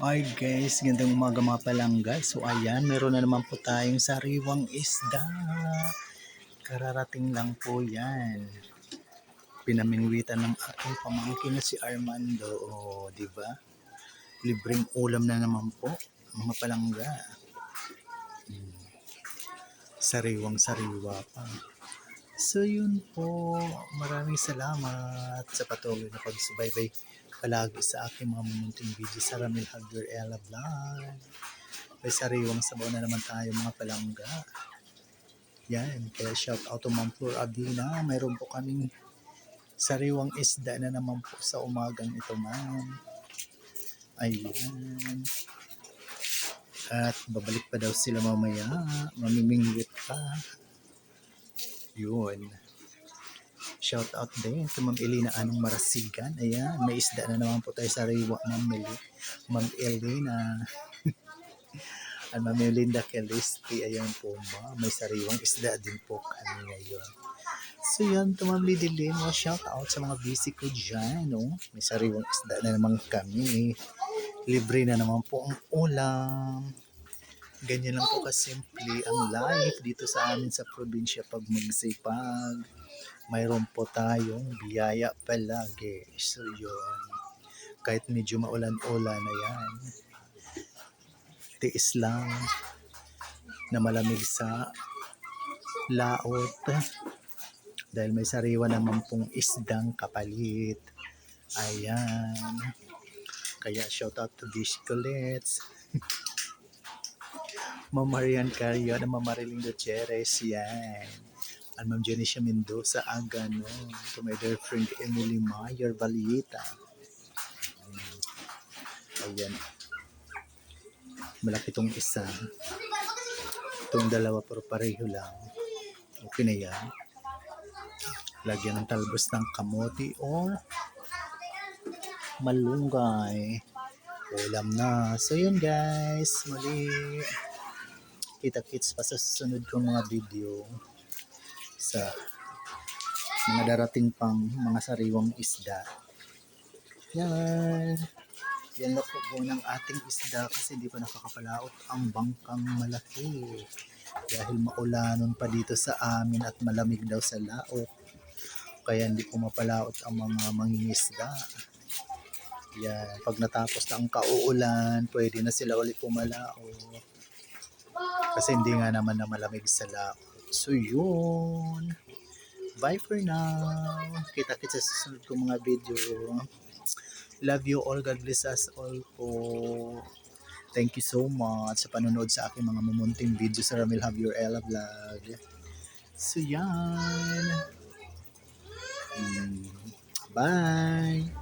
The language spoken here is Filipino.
Ay guys, gandang umaga mga palangga. So ayan, meron na naman po tayong sariwang isda. Kararating lang po yan. Pinamingwitan ng aking pamangkin na si Armando. O, di ba? Libreng ulam na naman po, mga palangga. Sariwang sariwa pa. So yun po, maraming salamat sa patuloy na pagsubaybay palagi sa aking mga mumunting video sa Ramil Javier Ella Vlog. May sariwang sabaw na naman tayo mga palangga. Yan, kaya shout out to Ma'am Flor Abina. Mayroon po kaming sariwang isda na naman po sa umagang ito, ma'am. Ayan. At babalik pa daw sila mamaya. Mamimingwit pa. Yun. Shout out din to Ma'am Elena Anong Marasigan. Ayan, may isda na naman po tayo sa sariwa, Ma'am Elena. At Ma'am Melinda Calisti, ayan po ma, may sariwang isda din po kami ngayon. So yan, to Ma'am Lidilin, shout out sa mga busy ko dyan, no? May sariwang isda na naman kami. Libre na naman po ang ulam. Ganyan lang po kasimple ang life dito sa amin sa probinsya pag magsipag. Mayroon po tayong biyaya palagi. So yun, kahit medyo maulan-ulan na yan, tiis lang na malamig sa laot dahil may sariwa naman pong isdang kapalit. Ayan, kaya shout out to Dish Colets, Ma'am Marian Carrio at Ma'am Mariling Gutierrez, yan, at Ma'am Jenicia Mendoza Agano, to my dear friend Emily Mayer Valieta. Ayan, malaki tong isa, itong dalawa pero pareho lang. Okay na yan. Lagyan ng talbos ng kamote or malunggay. Ulam na. So yun guys, muli. Kita-kits pa sa susunod kong mga video sa mga darating pang mga sariwang isda. Yan. Yan na po ng ating isda kasi hindi pa nakakapalaot ang bangkang malaki. Dahil maulanon pa dito sa amin at malamig daw sa laot. Kaya hindi po mapalaot ang mga mangingisda. Yan. Pag natapos na ang kauulan, pwede na sila ulit pumalaot. Kasi hindi nga naman na malamig sa laot. So yun. Bye for now. Kita-kits sa susunod kong mga video. Love you all. God bless us all po. Thank you so much sa panonood sa aking mga mumunting video sa Ramil Javier Ella Vlog. So yan. Bye.